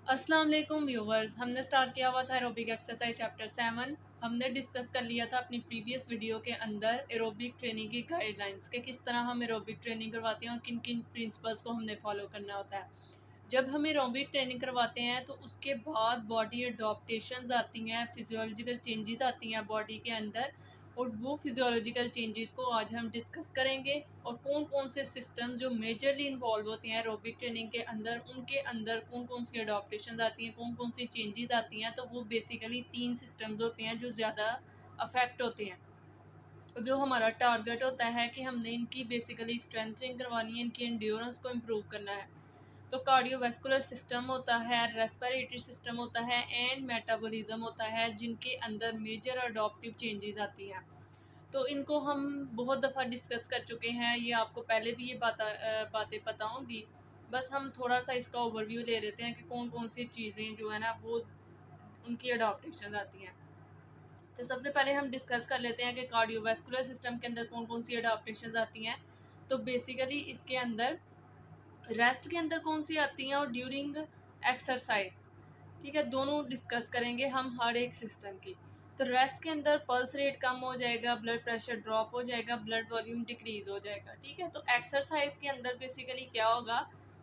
अस्सलाम वालेकुम व्यूवर्स। हमने स्टार्ट किया हुआ था एरोबिक एक्सरसाइज चैप्टर 7। हमने डिस्कस कर लिया था अपनी प्रीवियस वीडियो के अंदर एरोबिक ट्रेनिंग की गाइडलाइंस के किस तरह हम एरोबिक ट्रेनिंग करवाते हैं और किन किन प्रिंसिपल्स को हमने फॉलो करना होता है। जब हम एरोबिक ट्रेनिंग करवाते हैं तो उसके बाद बॉडी अडॉप्टेशंस आती हैं, फिजियोलॉजिकल चेंजेस आती हैं बॉडी के अंदर, और वो फिजियोलॉजिकल चेंजेस को आज हम डिस्कस करेंगे। और कौन कौन से सिस्टम जो मेजरली इन्वॉल्व होते हैं एरोबिक ट्रेनिंग के अंदर, उनके अंदर कौन कौन सी अडॉप्टेशन आती हैं, कौन कौन सी चेंजेस आती हैं। तो वो बेसिकली 3 सिस्टम्स होते हैं जो ज़्यादा अफेक्ट होते हैं। जो हमारा टारगेट होता है कि हमने इनकी बेसिकली स्ट्रेंथनिंग करवानी है, इनकी एंड्योरेंस को इम्प्रूव करना है। तो कार्डियोवैस्कुलर सिस्टम होता है, रेस्पिरेटरी सिस्टम होता है एंड मेटाबॉलिज्म होता है, जिनके अंदर मेजर अडॉप्टिव चेंजेस आती हैं। तो इनको हम बहुत दफ़ा डिस्कस कर चुके हैं, ये आपको पहले भी ये बातें पता होंगी। बस हम थोड़ा सा इसका ओवरव्यू ले लेते हैं कि कौन कौन सी चीज़ें जो है ना वो उनकी अडॉप्टेशन आती हैं। तो सबसे पहले हम डिस्कस कर लेते हैं कि कार्डियोवैस्कुलर सिस्टम के अंदर कौन कौन सी अडॉप्टेशन आती हैं। तो बेसिकली इसके अंदर रेस्ट के अंदर कौन सी आती हैं और ड्यूरिंग एक्सरसाइज, ठीक है, दोनों डिस्कस करेंगे हम हर एक सिस्टम की। तो रेस्ट के अंदर पल्स रेट कम हो जाएगा, ब्लड प्रेशर ड्रॉप हो जाएगा, ब्लड वॉल्यूम डिक्रीज हो जाएगा, ठीक है। तो एक्सरसाइज के अंदर बेसिकली क्या होगा,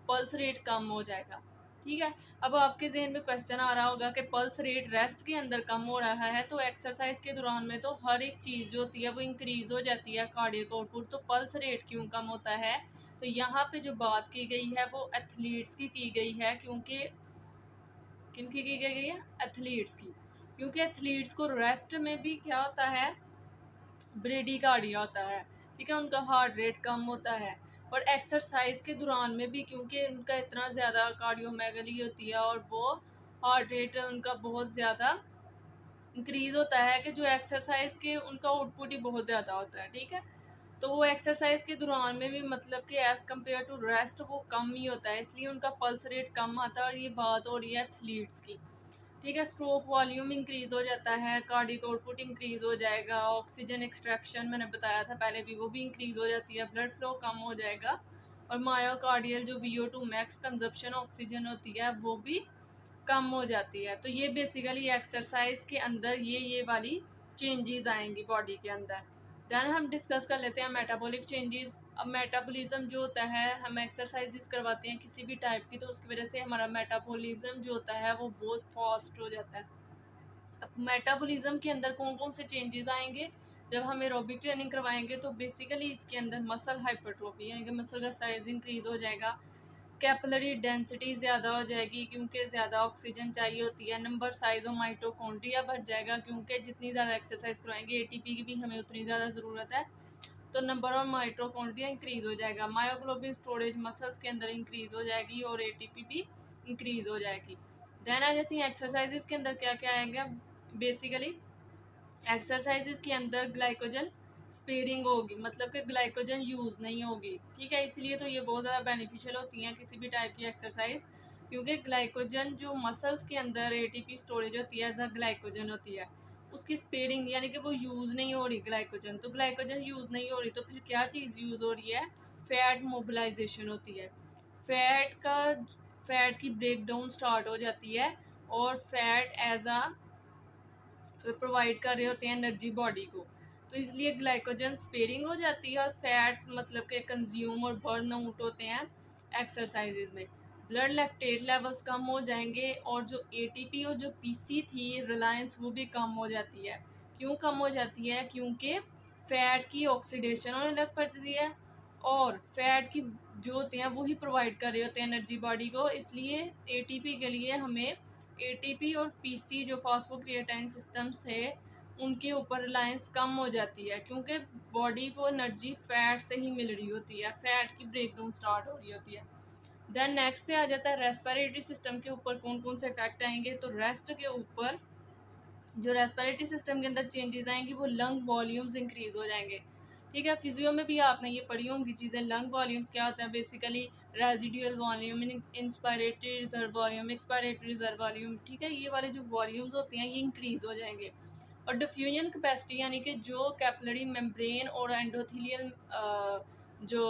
पल्स रेट कम हो जाएगा, ठीक है। अब आपके जहन में क्वेश्चन आ रहा होगा कि पल्स रेट रेस्ट के अंदर कम हो रहा है तो एक्सरसाइज के दौरान में तो हर एक चीज़ जो होती है वो इंक्रीज हो जाती है, कार्डियक आउटपुट, तो पल्स रेट क्यों कम होता है। तो यहाँ पे जो बात की गई है वो एथलीट्स की गई है, क्योंकि किनकी की गई है, एथलीट्स की। क्योंकि एथलीट्स को रेस्ट में भी क्या होता है, ब्रेडिकार्डिया होता है, ठीक है, उनका हार्ट रेट कम होता है। और एक्सरसाइज के दौरान में भी क्योंकि उनका इतना ज़्यादा कार्डियोमेगली होती है और वो हार्ट रेट उनका बहुत ज़्यादा इंक्रीज होता है कि जो एक्सरसाइज के उनका आउटपुट ही बहुत ज़्यादा होता है, ठीक है। तो वो एक्सरसाइज के दौरान में भी मतलब कि एज़ कम्पेयर टू रेस्ट वो कम ही होता है, इसलिए उनका पल्स रेट कम आता है। और ये बात हो रही है एथलीट्स की, ठीक है। स्ट्रोक वॉल्यूम इंक्रीज हो जाता है, कार्डिक आउटपुट इंक्रीज हो जाएगा, ऑक्सीजन एक्सट्रैक्शन मैंने बताया था पहले भी, वो भी इंक्रीज हो जाती है, ब्लड फ्लो कम हो जाएगा, और मायोकार्डियल जो VO2 मैक्स कंजप्शन ऑक्सीजन होती है वो भी कम हो जाती है। तो ये बेसिकली एक्सरसाइज के अंदर ये वाली चेंजेस आएंगी बॉडी के अंदर। देन हम डिस्कस कर लेते हैं मेटाबॉलिक चेंजेस। अब मेटाबॉलिज्म जो होता है, हम एक्सरसाइजेस करवाते हैं किसी भी टाइप की, तो उसकी वजह से हमारा मेटाबॉलिज्म जो होता है वो बहुत फास्ट हो जाता है। अब मेटाबॉलिज्म के अंदर कौन कौन से चेंजेस आएंगे जब हम एरोबिक ट्रेनिंग करवाएंगे, तो बेसिकली इसके अंदर मसल हाइपरट्रोफी यानी कि मसल का साइज इंक्रीज हो जाएगा, कैपिलरी डेंसिटी ज़्यादा हो जाएगी क्योंकि ज़्यादा ऑक्सीजन चाहिए होती है, नंबर साइज और माइटोकॉन्ड्रिया बढ़ जाएगा क्योंकि जितनी ज़्यादा एक्सरसाइज करवाएंगे ATP की भी हमें उतनी ज़्यादा ज़रूरत है, तो नंबर ऑफ माइटोकॉन्ड्रिया इंक्रीज़ हो जाएगा, मायोग्लोबिन स्टोरेज मसल्स के अंदर इंक्रीज़ हो जाएगी और ATP भी इंक्रीज़ हो जाएगी। देन आ जाती है एक्सरसाइजेज के अंदर क्या क्या आएगा। बेसिकली एक्सरसाइजेज के अंदर ग्लाइकोजन स्पेयरिंग होगी, मतलब कि ग्लाइकोजन यूज़ नहीं होगी, ठीक है। इसलिए तो ये बहुत ज़्यादा बेनिफिशियल होती हैं किसी भी टाइप की एक्सरसाइज, क्योंकि ग्लाइकोजन जो मसल्स के अंदर ATP स्टोरेज होती है एज अ ग्लाइकोजन होती है, उसकी स्पेयरिंग यानी कि वो यूज़ नहीं हो रही ग्लाइकोजन। तो ग्लाइकोजन यूज़ नहीं हो रही तो फिर क्या चीज़ यूज़ हो रही है, फैट मोबिलाइजेशन होती है, फैट का फैट की ब्रेक डाउन स्टार्ट हो जाती है, और फैट एज अ प्रोवाइड कर रहे होते हैं एनर्जी बॉडी को, तो इसलिए ग्लाइकोजन स्पेयरिंग हो जाती है और फैट मतलब के कंज्यूम और बर्न आउट होते हैं एक्सरसाइजेज में। ब्लड लैक्टेट लेवल्स कम हो जाएंगे और जो ATP और जो PC थी रिलायंस वो भी कम हो जाती है। क्यों कम हो जाती है, क्योंकि फैट की ऑक्सीडेशन होने लग पड़ती है और फैट की जो होते हैं वो ही प्रोवाइड कर रहे होते हैं एनर्जी बॉडी को, इसलिए ATP के लिए हमें ATP और PC जो फॉस्फोक्रिएटाइन सिस्टम्स है उनके ऊपर रिलायंस कम हो जाती है, क्योंकि बॉडी को एनर्जी फैट से ही मिल रही होती है, फैट की ब्रेकडाउन स्टार्ट हो रही होती है। देन नेक्स्ट पे आ जाता है रेस्पिरेटरी सिस्टम के ऊपर कौन कौन से इफेक्ट आएंगे। तो रेस्ट के ऊपर जो रेस्पिरेटरी सिस्टम के अंदर चेंजेस आएंगी वो लंग वॉल्यूम्स इंक्रीज हो जाएंगे, ठीक है। फिजियो में भी आपने ये पढ़ी होंगी चीज़ें। लंग वॉल्यूम्स क्या होता है, basically residual volume, inspiratory reserve volume, expiratory reserve volume, ठीक है। ये वाले जो वॉल्यूम्स होते हैं ये इंक्रीज हो जाएंगे। और डिफ्यूजन कैपेसिटी यानी कि जो कैपिलरी मेम्ब्रेन और एंडोथेलियल जो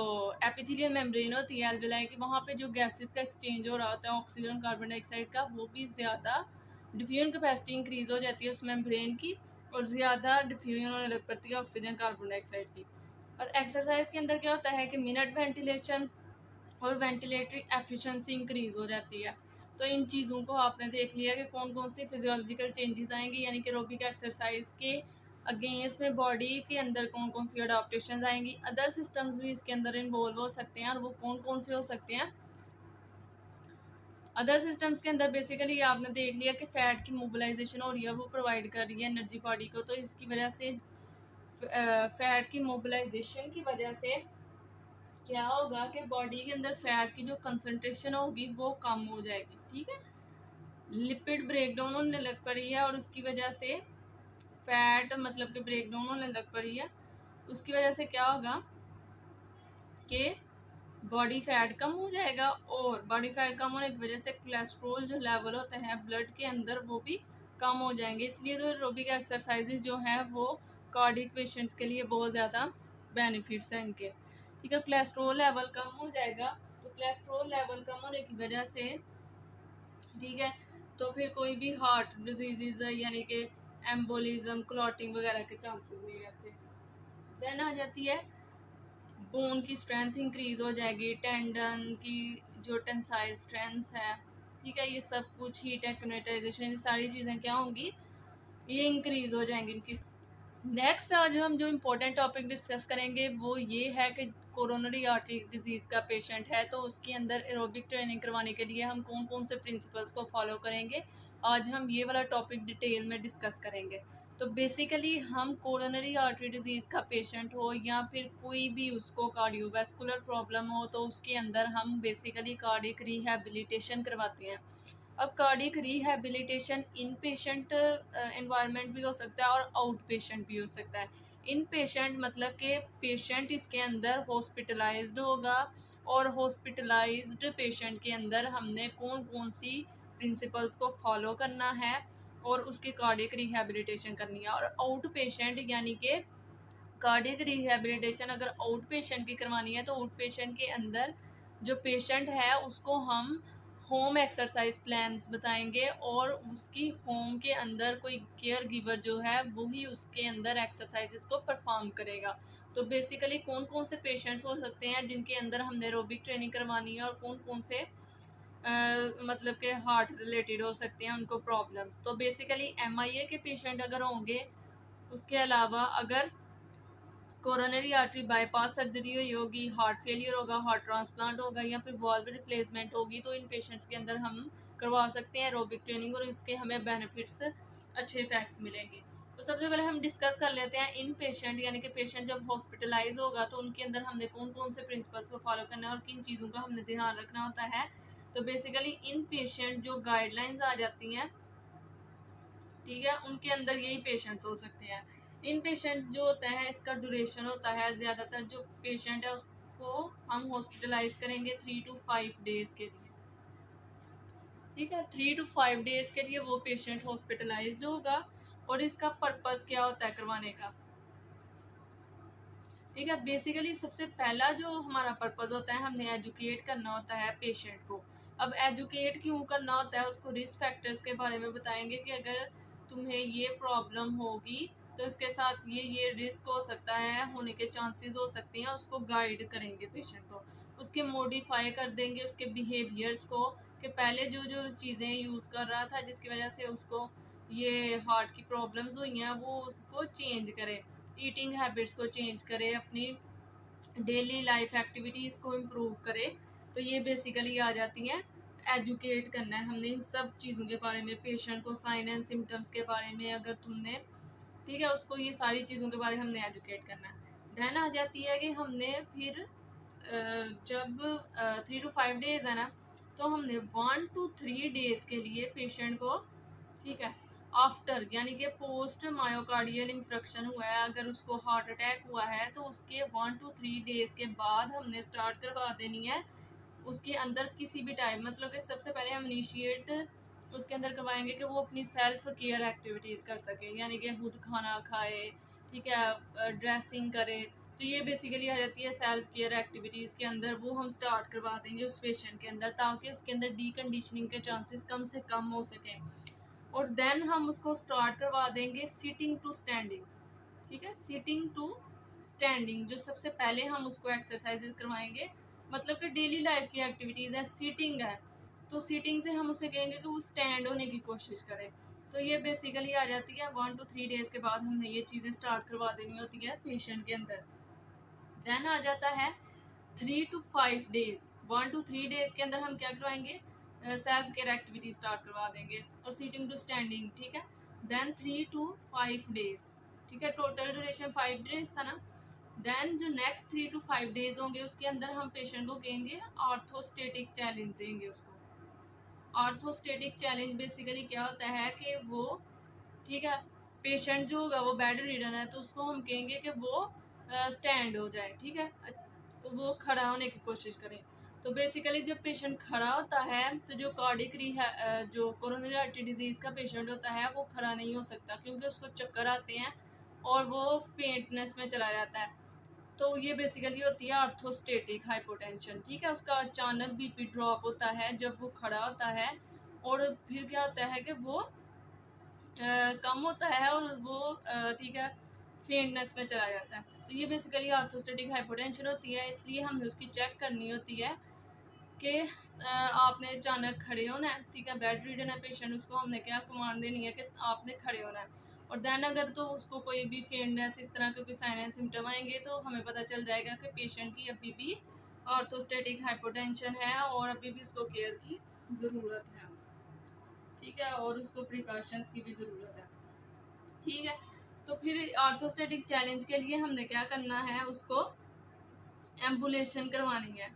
एपिथेलियल मेम्ब्रेन होती है एल्वेलाई की, वहाँ पे जो गैसेस का एक्सचेंज हो रहा होता है ऑक्सीजन कार्बन डाइऑक्साइड का, वो भी ज़्यादा डिफ्यूजन कैपेसिटी इंक्रीज हो जाती है उस मेम्ब्रेन की, और ज़्यादा डिफ्यूजन होने लग पड़ती है ऑक्सीजन कार्बन डाइऑक्साइड की। और एक्सरसाइज के अंदर क्या होता है कि मिनट वेंटिलेशन और वेंटिलेटरी एफिशिएंसी इंक्रीज हो जाती है। तो इन चीज़ों को आपने देख लिया कि कौन कौन सी फिजियोलॉजिकल चेंजेस आएंगी, यानी कि एरोबिक एक्सरसाइज के अगेंस्ट में बॉडी के अंदर कौन कौन सी अडॉप्टेशन आएंगी। अदर सिस्टम्स भी इसके अंदर इन्वॉल्व हो सकते हैं, और वो कौन कौन से हो सकते हैं। अदर सिस्टम्स के अंदर बेसिकली आपने देख लिया कि फैट की मोबिलाइजेशन हो रही है, वो प्रोवाइड कर रही है एनर्जी बॉडी को, तो इसकी वजह से फैट की मोबिलाइजेशन की वजह से क्या होगा कि बॉडी के अंदर फैट की जो कंसंट्रेशन होगी वो कम हो जाएगी। ठीक है, लिपिड ब्रेक डाउन होने लग पड़ी है, और उसकी वजह से फैट मतलब कि ब्रेक डाउन होने लग पड़ी है। उसकी वजह से क्या होगा कि बॉडी फैट कम हो जाएगा, और बॉडी फैट कम होने की वजह से कोलेस्ट्रॉल जो लेवल होते हैं ब्लड के अंदर वो भी कम हो जाएंगे। इसलिए तो एरोबिक एक्सरसाइजेज जो हैं वो कार्डियक पेशेंट्स के लिए बहुत ज़्यादा बेनिफिट्स हैं इनके। ठीक है, कोलेस्ट्रॉल लेवल कम हो जाएगा, तो कोलेस्ट्रॉल लेवल कम होने की वजह से, ठीक है, तो फिर कोई भी हार्ट डिजीज़ यानी कि एम्बोलिज्म क्लॉटिंग वगैरह के चांसेस नहीं रहते। देन आ जाती है बोन की स्ट्रेंथ इंक्रीज हो जाएगी, टेंडन की जो टेंसाइल स्ट्रेंथ है, ठीक है, ये सब कुछ हीट एक्टिवेटाइजेशन, ये सारी चीज़ें क्या होंगी, ये इंक्रीज हो जाएंगी इनकी। नेक्स्ट आज हम जो इम्पोर्टेंट टॉपिक डिस्कस करेंगे वो ये है कि कोरोनरी आर्टरी डिजीज़ का पेशेंट है, तो उसके अंदर एरोबिक ट्रेनिंग करवाने के लिए हम कौन कौन से प्रिंसिपल्स को फॉलो करेंगे, आज हम ये वाला टॉपिक डिटेल में डिस्कस करेंगे। तो बेसिकली हम कोरोनरी आर्टरी डिजीज़ का पेशेंट हो या फिर कोई भी उसको कार्डियोवैस्कुलर प्रॉब्लम हो, तो उसके अंदर हम बेसिकली कार्डियक रिहैबिलिटेशन करवाते हैं। अब कार्डियक रिहैबिलिटेशन इन पेशेंट एनवायरनमेंट भी हो सकता है और आउट पेशेंट भी हो सकता है। इन पेशेंट मतलब कि पेशेंट इसके अंदर हॉस्पिटलाइज्ड होगा, और हॉस्पिटलाइज्ड पेशेंट के अंदर हमने कौन कौन सी प्रिंसिपल्स को फॉलो करना है और उसकी कार्डियक रिहैबिलिटेशन करनी है। और आउट पेशेंट यानी कि कार्डियक रिहैबिलिटेशन अगर आउट पेशेंट की करवानी है, तो आउट पेशेंट के अंदर जो पेशेंट है उसको हम होम एक्सरसाइज प्लान्स बताएंगे, और उसकी होम के अंदर कोई केयर गिवर जो है वही उसके अंदर एक्सरसाइजेस को परफॉर्म करेगा। तो बेसिकली कौन कौन से पेशेंट्स हो सकते हैं जिनके अंदर हमने एरोबिक ट्रेनिंग करवानी है, और कौन कौन से मतलब के हार्ट रिलेटेड हो सकते हैं उनको प्रॉब्लम्स। तो बेसिकली एमआईए के पेशेंट अगर होंगे, उसके अलावा अगर कोरोनरी आर्टरी बाईपास सर्जरी हुई होगी, हार्ट फेलियर होगा, हार्ट ट्रांसप्लांट होगा, या फिर वॉल्व रिप्लेसमेंट होगी, तो इन पेशेंट्स के अंदर हम करवा सकते हैं एरोबिक ट्रेनिंग, और इसके हमें बेनिफिट्स अच्छे इफेक्ट्स मिलेंगे। तो सबसे पहले हम डिस्कस कर लेते हैं इन पेशेंट, यानी कि पेशेंट जब हॉस्पिटलाइज होगा तो उनके अंदर हमने कौन कौन से प्रिंसिपल्स को फॉलो करना है और किन चीज़ों का हमने ध्यान रखना होता है। तो बेसिकली इन पेशेंट जो गाइडलाइंस आ जाती हैं, ठीक है, उनके अंदर यही पेशेंट्स हो सकते हैं। इन पेशेंट जो होता है इसका ड्यूरेशन होता है, ज़्यादातर जो पेशेंट है उसको हम हॉस्पिटलाइज करेंगे 3 to 5 डेज़ के लिए। ठीक है, 3 to 5 डेज़ के लिए वो पेशेंट हॉस्पिटलाइज्ड होगा, और इसका पर्पस क्या होता है करवाने का। ठीक है, बेसिकली सबसे पहला जो हमारा पर्पज़ होता है, हमने एजुकेट करना होता है पेशेंट को। अब एजुकेट क्यों करना होता है, उसको रिस्क फैक्टर्स के बारे में बताएंगे कि अगर तुम्हें ये प्रॉब्लम होगी तो इसके साथ ये रिस्क हो सकता है, होने के चांसेस हो सकते हैं, उसको गाइड करेंगे पेशेंट को, उसके मॉडिफाई कर देंगे उसके बिहेवियर्स को, कि पहले जो जो चीज़ें यूज़ कर रहा था जिसकी वजह से उसको ये हार्ट की प्रॉब्लम्स हुई हैं वो उसको चेंज करें, ईटिंग हैबिट्स को चेंज करे, अपनी डेली लाइफ एक्टिविटीज़ को इम्प्रूव करे। तो ये बेसिकली आ जाती हैं एजुकेट करना है हमने इन सब चीज़ों के बारे में, पेशेंट को साइन एंड सिम्टम्स के बारे में अगर तुमने, ठीक है, उसको ये सारी चीज़ों के बारे में हमने एजुकेट करना है। देन आ जाती है कि हमने फिर जब 3 to 5 डेज़ है ना, तो हमने 1 to 3 डेज़ के लिए पेशेंट को, ठीक है, आफ्टर यानी कि पोस्ट मायोकार्डियल इंफ्रक्शन हुआ है, अगर उसको हार्ट अटैक हुआ है तो उसके 1 to 3 डेज़ के बाद हमने स्टार्ट करवा देनी है उसके अंदर किसी भी टाइम, मतलब कि सबसे पहले हम इनिशिएट उसके अंदर करवाएंगे कि वो अपनी सेल्फ केयर एक्टिविटीज़ कर सके, यानी कि खुद खाना खाए, ठीक है, ड्रेसिंग करे। तो तो ये बेसिकली आ जाती है सेल्फ केयर एक्टिविटीज़ के अंदर, वो हम स्टार्ट करवा देंगे उस पेशेंट के अंदर ताकि उसके अंदर डीकंडीशनिंग के चांसेस कम से कम हो सकें। और देन हम उसको स्टार्ट करवा देंगे सिटिंग टू स्टैंडिंग। ठीक है, सिटिंग टू स्टैंडिंग जो सबसे पहले हम उसको एक्सरसाइज करवाएंगे, मतलब कि डेली लाइफ की एक्टिविटीज़ है, सीटिंग है, तो सीटिंग से हम उसे कहेंगे कि वो स्टैंड होने की कोशिश करे। तो ये बेसिकली आ जाती है 1 to 3 डेज़ के बाद हमने ये चीज़ें स्टार्ट करवा देनी होती है पेशेंट के अंदर। देन आ जाता है 3 to 5 डेज़। 1 to 3 डेज़ के अंदर हम क्या करवाएंगे, सेल्फ केयर एक्टिविटी स्टार्ट करवा देंगे और सीटिंग टू स्टैंडिंग। ठीक है, देन 3 to 5 डेज़। ठीक है, टोटल ड्यूरेशन 5 डेज़ था ना। देन जो नेक्स्ट 3 to 5 डेज़ होंगे उसके अंदर हम पेशेंट को कहेंगे ऑर्थोस्टेटिक चैलेंज देंगे उसको। ऑर्थोस्टेटिक चैलेंज बेसिकली क्या होता है कि वो, ठीक है, पेशेंट जो होगा वो बेड रीडन है तो उसको हम कहेंगे कि वो स्टैंड हो जाए। ठीक है, वो खड़ा होने की कोशिश करें। तो बेसिकली जब पेशेंट खड़ा होता है तो जो जो कोरोनरी आर्टरी डिजीज़ का पेशेंट होता है वो खड़ा नहीं हो सकता क्योंकि उसको चक्कर आते हैं और वो फेंटनेस में चला जाता है। तो ये बेसिकली होती है ऑर्थोस्टेटिक हाइपोटेंशन। ठीक है, उसका अचानक बीपी ड्रॉप होता है जब वो खड़ा होता है और फिर क्या होता है कि वो कम होता है और वो ठीक है फेंटनेस में चला जाता है। तो ये बेसिकली ऑर्थोस्टेटिक हाइपोटेंशन होती है, इसलिए हमने उसकी चेक करनी होती है कि आपने अचानक खड़े होना है। ठीक है, बेड रीडन है पेशेंट, उसको हमने क्या कमांड देनी है कि आपने खड़े होना है। और देन अगर तो उसको कोई भी फेंटनेस इस तरह के कोई साइन एंड सिम्टम आएंगे तो हमें पता चल जाएगा कि पेशेंट की अभी भी ऑर्थोस्टेटिक हाइपोटेंशन है और अभी भी उसको केयर की ज़रूरत है। ठीक है, और उसको प्रिकॉशंस की भी ज़रूरत है। ठीक है, तो फिर ऑर्थोस्टेटिक चैलेंज के लिए हमने क्या करना है, उसको एम्बुलेशन करवानी है।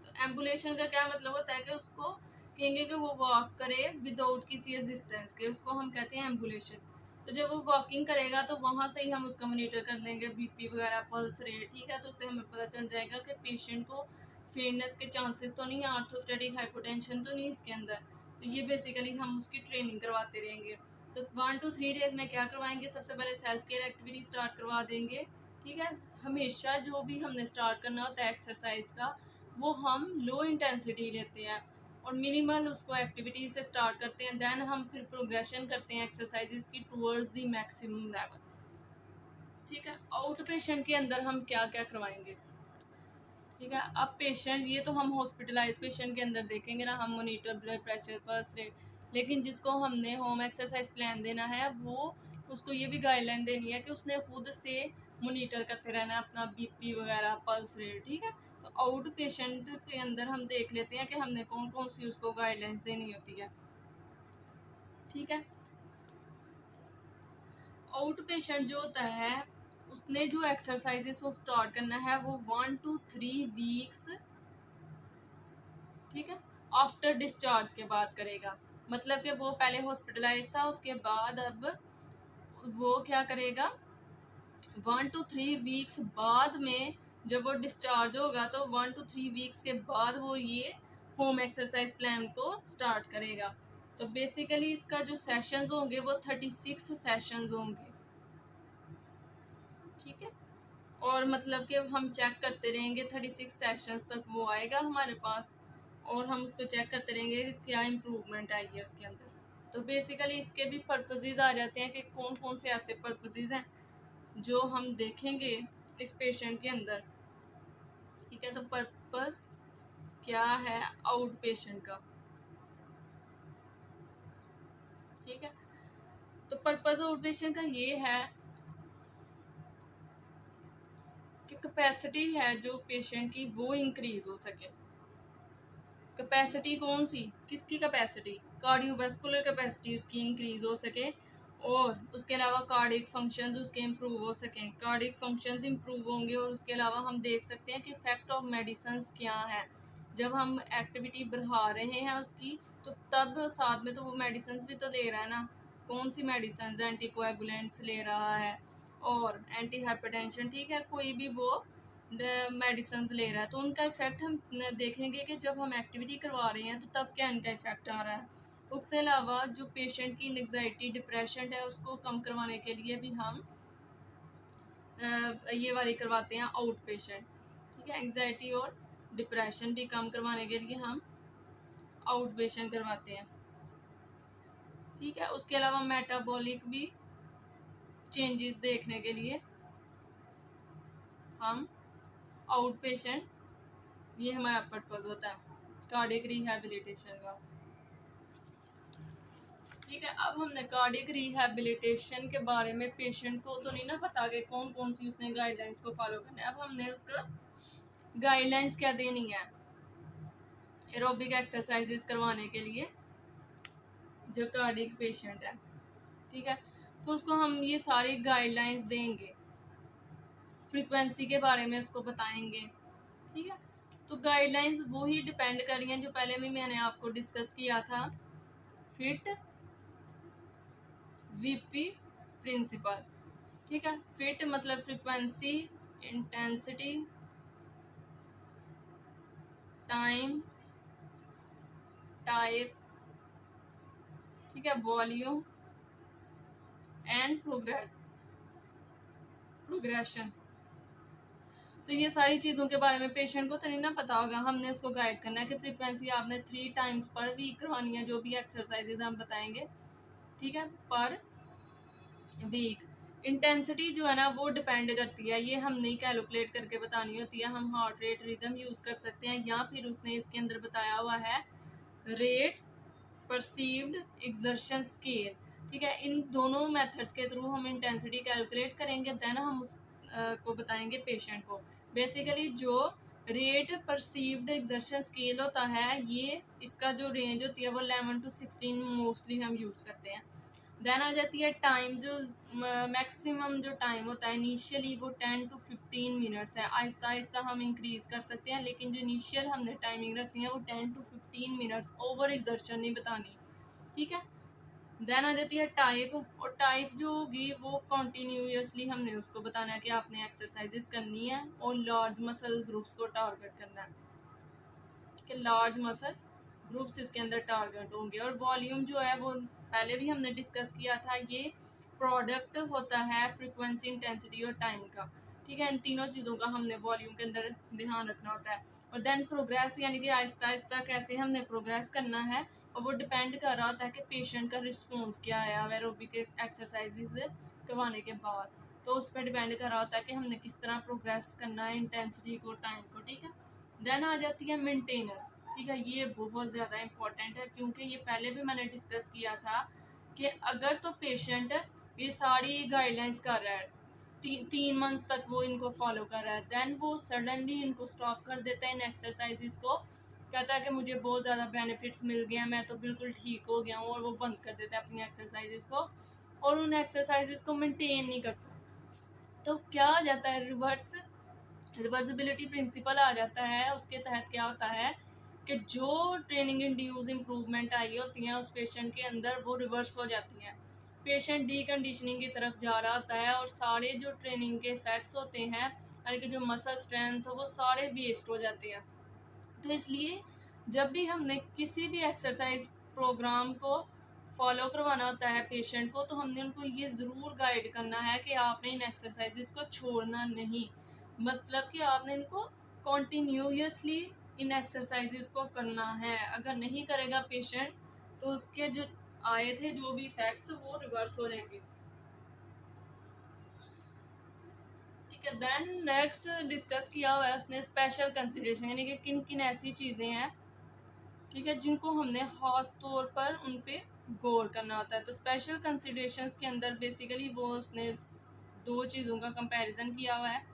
तो एम्बुलेशन का क्या मतलब होता है कि उसको कहेंगे कि वो वॉक करे विदाउट किसी रेजिस्टेंस के, उसको हम कहते हैं एम्बुलेशन। तो जब वो वॉकिंग करेगा तो वहाँ से ही हम उसका मॉनिटर कर लेंगे बीपी वगैरह, पल्स रेट। ठीक है, तो उससे हमें पता चल जाएगा कि पेशेंट को फेंटनेस के चांसेस तो नहीं है, ऑर्थोस्टेटिक हाइपोटेंशन तो नहीं इसके अंदर। तो ये बेसिकली हम उसकी ट्रेनिंग करवाते रहेंगे। तो 1 to 3 डेज़ में क्या करवाएंगे, सबसे पहले सेल्फ केयर एक्टिविटी स्टार्ट करवा देंगे। ठीक है, हमेशा जो भी हमने स्टार्ट करना होता है एक्सरसाइज का वो हम लो इंटेंसिटी लेते हैं और मिनिमल उसको एक्टिविटी से स्टार्ट करते हैं। देन हम फिर प्रोग्रेशन करते हैं एक्सरसाइजेस की टूवर्ड्स दी मैक्सिमम लेवल। ठीक है, आउट पेशेंट के अंदर हम क्या क्या करवाएंगे। ठीक है, अब पेशेंट, ये तो हम हॉस्पिटलाइज पेशेंट के अंदर देखेंगे ना, हम monitor blood pressure, pulse rate. लेकिन जिसको हमने होम एक्सरसाइज प्लान देना है वो, उसको ये भी गाइडलाइन देनी है कि उसने खुद से मोनीटर करते रहना है अपना बीपी वगैरह, पल्स रेट। ठीक है, तो आउट पेशेंट के अंदर हम देख लेते हैं कि हमने कौन कौन सी उसको गाइडलाइंस देनी होती है। ठीक है, आउट पेशेंट जो होता है उसने जो एक्सरसाइजेस को स्टार्ट करना है वो 1 to 3 वीक्स, ठीक है, आफ्टर डिस्चार्ज के बाद करेगा। मतलब कि वो पहले हॉस्पिटलाइज था, उसके बाद अब वो क्या करेगा, 1 to 3 वीक्स बाद में जब वो डिस्चार्ज होगा तो 1 to 3 वीक्स के बाद वो ये होम एक्सरसाइज प्लान को स्टार्ट करेगा। तो बेसिकली इसका जो सेशंस होंगे वो 36 सेशंस होंगे। ठीक है, और मतलब कि हम चेक करते रहेंगे 36 सेशंस तक वो आएगा हमारे पास और हम उसको चेक करते रहेंगे कि क्या इम्प्रूवमेंट आई है उसके अंदर। तो बेसिकली इसके भी पर्पसेस आ जाते हैं कि कौन कौन से ऐसे पर्पसेस हैं जो हम देखेंगे इस पेशेंट के अंदर। ठीक है, तो पर्पस क्या है आउट पेशेंट का। ठीक है, तो पर्पस आउट पेशेंट का ये है कि कैपेसिटी है जो पेशेंट की वो इंक्रीज हो सके। कैपेसिटी कौन सी, किसकी कैपेसिटी, कार्डियोवैस्कुलर कैपेसिटी उसकी इंक्रीज हो सके और उसके अलावा कार्डिक फंक्शंस उसके इम्प्रूव हो सकें। कार्डिक फंक्शंस इम्प्रूव होंगे और उसके अलावा हम देख सकते हैं कि इफेक्ट ऑफ मेडिसिन्स क्या है। जब हम एक्टिविटी बढ़ा रहे हैं उसकी तो तब साथ में तो वो मेडिसिन भी तो ले रहा है ना, कौन सी मेडिसिन, एंटीकोएगुलेंट्स ले रहा है और एंटी हाइपरटेंशन। ठीक है, कोई भी वो मेडिसिन ले रहा है तो उनका इफ़ेक्ट हम देखेंगे कि जब हम एक्टिविटी करवा रहे हैं तो तब क्या इनका इफ़ेक्ट आ रहा है। उसके अलावा जो पेशेंट की एंग्जाइटी डिप्रेशन है उसको कम करवाने के लिए भी हम ये वाली करवाते हैं आउट पेशेंट। ठीक है, एंग्जाइटी और डिप्रेशन भी कम करवाने के लिए हम आउट पेशेंट करवाते हैं। ठीक है, उसके अलावा मेटाबॉलिक भी चेंजेस देखने के लिए हम आउट पेशेंट, ये हमारा पर्पज होता है कार्डियक रिहैबिलिटेशन का। ठीक है, अब हमने कार्डियक रिहैबिलिटेशन के बारे में पेशेंट को तो नहीं ना पता कि कौन कौन सी उसने गाइडलाइंस को फॉलो करना है। अब हमने उसका गाइडलाइंस क्या देनी है एरोबिक एक्सरसाइजेस करवाने के लिए जो कार्डियक पेशेंट है। ठीक है, तो उसको हम ये सारी गाइडलाइंस देंगे, फ्रीक्वेंसी के बारे में उसको बताएंगे। ठीक है, तो गाइडलाइंस वो ही डिपेंड कर रही हैं जो पहले भी मैंने आपको डिस्कस किया था, फिट वीपी प्रिंसिपल। ठीक है, फिट मतलब फ्रीक्वेंसी, इंटेंसिटी, टाइम, टाइप, ठीक है, वॉल्यूम एंड प्रोग्रेशन। तो ये सारी चीज़ों के बारे में पेशेंट को तो नहीं ना पता होगा, हमने उसको गाइड करना है कि फ्रीक्वेंसी आपने 3 टाइम्स पर वीक करवानी है, जो भी एक्सरसाइजेज हम बताएंगे। ठीक है, पर वीक। इंटेंसिटी जो है ना वो डिपेंड करती है, ये हम नहीं कैलकुलेट करके बतानी होती है, हम हार्ट रेट रिदम यूज़ कर सकते हैं, या फिर उसने इसके अंदर बताया हुआ है रेट परसीव्ड एक्सर्शन स्केल। ठीक है, इन दोनों मेथड्स के थ्रू हम इंटेंसिटी कैलकुलेट करेंगे, देन हम उस को बताएंगे पेशेंट को। बेसिकली जो रेट परसीव्ड एक्सर्शन स्केल होता है, ये इसका जो रेंज होती है वो 11 to 16 मोस्टली हम यूज़ करते हैं। देन आ जाती है टाइम, जो मैक्सिमम जो टाइम होता है इनिशियली वो 10 to 15 मिनट्स है, आहिस्ता आहिस्ता हम इंक्रीज़ कर सकते हैं, लेकिन जो इनिशियल हमने टाइमिंग रखनी है वो 10 to 15 मिनट्स, ओवर एक्सर्शन नहीं बतानी। ठीक है, देन आ जाती है टाइप, और टाइप जो होगी वो कॉन्टीन्यूसली हमने उसको बताना है कि आपने एक्सरसाइजेस करनी है और लार्ज मसल ग्रुप्स को टारगेट करना है कि लार्ज मसल ग्रुप्स इसके अंदर टारगेट होंगे। और वॉल्यूम जो है वो पहले भी हमने डिस्कस किया था, ये प्रोडक्ट होता है फ्रीक्वेंसी, इंटेंसिटी और टाइम का। ठीक है, इन तीनों चीज़ों का हमने वॉल्यूम के अंदर ध्यान रखना होता है। और देन प्रोग्रेस, यानी कि आहिस्ता आहिस्ता कैसे हमने प्रोग्रेस करना है, और वो डिपेंड कर रहा होता है कि पेशेंट का रिस्पॉन्स क्या है एरोबिक एक्सरसाइजेज करवाने के बाद। तो उस पर डिपेंड कर रहा होता है कि हमने किस तरह प्रोग्रेस करना है इंटेंसिटी को, टाइम को। ठीक है, देन आ जाती है मेंटेनेंस। ठीक है, ये बहुत ज़्यादा इंपॉर्टेंट है, क्योंकि ये पहले भी मैंने डिस्कस किया था कि अगर तो पेशेंट ये सारी गाइडलाइंस कर रहा है, 3 मंथ्स तक वो इनको फॉलो कर रहा है, देन वो सडनली इनको स्टॉप कर देता है इन एक्सरसाइजेस को, कहता है कि मुझे बहुत ज़्यादा बेनिफिट्स मिल गए हैं, मैं तो बिल्कुल ठीक हो गया हूँ, और वो बंद कर देता है अपनी एक्सरसाइजेस को, और उन एक्सरसाइजेस को मेंटेन नहीं करता। तो क्या आ जाता है, रिवर्सिबिलिटी प्रिंसिपल आ जाता है। उसके तहत क्या होता है कि जो ट्रेनिंग इंड्यूस इम्प्रूवमेंट आई होती हैं उस पेशेंट के अंदर, वो रिवर्स हो जाती हैं, पेशेंट डी कंडीशनिंग की तरफ जा रहा होता है, और सारे जो ट्रेनिंग के इफेक्ट्स होते हैं, यानी कि जो मसल स्ट्रेंथ वो सारे वेस्ट हो जाते हैं। तो इसलिए जब भी हमने किसी भी एक्सरसाइज प्रोग्राम को फॉलो करवाना होता है पेशेंट को, तो हमने उनको ये ज़रूर गाइड करना है कि आपने इन एक्सरसाइजेस को छोड़ना नहीं, मतलब कि आपने इनको कॉन्टीन्यूसली इन एक्सरसाइजेस को करना है। अगर नहीं करेगा पेशेंट तो उसके जो आए थे जो भी इफेक्ट्स वो रिवर्स हो जाएंगे। ठीक है, देन नेक्स्ट डिस्कस किया हुआ है उसने स्पेशल कंसिडरेशन, यानी कि किन किन ऐसी चीज़ें हैं, ठीक है, जिनको हमने खास तौर पर उन पे गौर करना होता है। तो स्पेशल कंसिडरेशंस के अंदर बेसिकली वो उसने 2 चीज़ों का कंपैरिजन किया हुआ है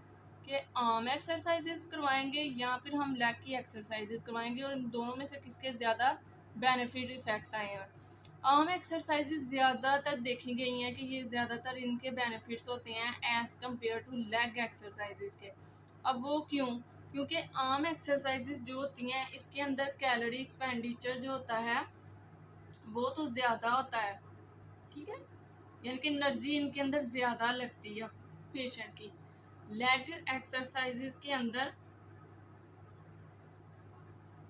कि आर्म एक्सरसाइजेस करवाएंगे या फिर हम लेग की एक्सरसाइजेस करवाएंगे, और इन दोनों में से किसके ज़्यादा बेनिफिट इफेक्ट्स आए हैं। आर्म एक्सरसाइजेस ज़्यादातर देखी गई हैं कि ये ज़्यादातर इनके बेनिफिट्स होते हैं as compare to leg exercises के। अब वो क्यों? क्योंकि आर्म एक्सरसाइजेस जो होती हैं इसके अंदर कैलोरी एक्सपेंडिचर जो होता है वो तो ज़्यादा होता है। ठीक है, यानी कि एनर्जी इनके अंदर ज़्यादा लगती है पेशेंट की। लेग एक्सरसाइजेस के अंदर,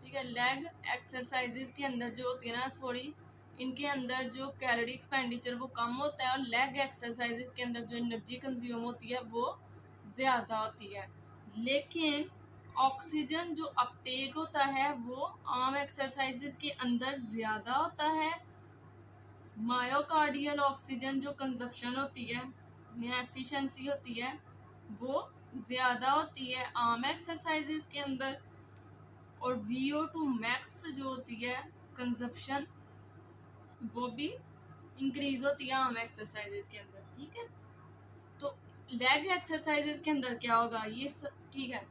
ठीक है, लेग एक्सरसाइजेस के अंदर जो होती है ना, सॉरी, इनके अंदर जो कैलोरी एक्सपेंडिचर वो कम होता है, और लेग एक्सरसाइजेस के अंदर जो एनर्जी कंज्यूम होती है वो ज़्यादा होती है। लेकिन ऑक्सीजन जो अपटेक होता है वो आर्म एक्सरसाइजेज के अंदर ज़्यादा होता है। मायोकार्डियल ऑक्सीजन जो कंजप्शन होती है या एफिशिएंसी होती है वो ज़्यादा होती है आर्म एक्सरसाइजेज के अंदर। और VO2 मैक्स जो होती है कंजप्शन वो भी इंक्रीज होती है आर्म एक्सरसाइजेज के अंदर। ठीक है, तो लेग एक्सरसाइजेज के अंदर क्या होगा ये ठीक है।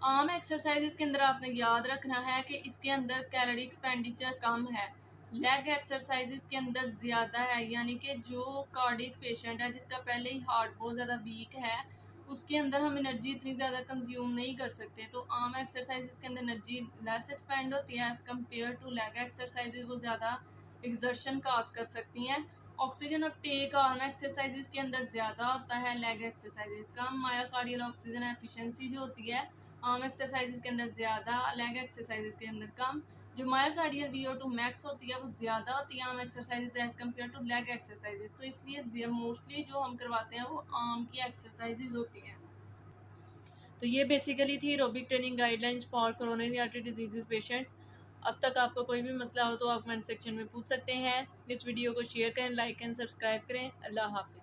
आर्म एक्सरसाइजेज के अंदर आपने याद रखना है कि इसके अंदर कैलोरी एक्सपेंडिचर कम है। लेग एक्सरसाइजेज के अंदर ज़्यादा है, यानी कि जो कार्डियक पेशेंट है जिसका पहले ही हार्ट बहुत ज़्यादा वीक है उसके अंदर हम एनर्जी इतनी ज़्यादा कंज्यूम नहीं कर सकते। तो आर्म एक्सरसाइजेज के अंदर एनर्जी लेस एक्सपेंड होती है as compare to leg exercises, वो ज़्यादा एक्सर्शन काज कर सकती हैं। ऑक्सीजन अपटेक आर्म एक्सरसाइजेज के अंदर ज़्यादा होता है, लेग एक्सरसाइजेज कम। मायोकार्डियल ऑक्सीजन एफिशिएंसी जो होती है आर्म एक्सरसाइजेज के अंदर ज़्यादा, लेग एक्सरसाइजेज के अंदर कम। जो मायोकार्डियल VO2 मैक्स होती है वो ज़्यादा होती है arm exercises as compare to leg exercises. तो इसलिए मोस्टली जो हम करवाते हैं वो आर्म की एक्सरसाइजेज होती हैं। तो ये बेसिकली थी aerobic training guidelines for coronary artery disease patients. अब तक आपको कोई भी मसला हो तो आप कमेंट सेक्शन में पूछ सकते हैं। इस वीडियो को शेयर करें, लाइक एंड सब्सक्राइब करें। अल्लाह हाफ़िज़।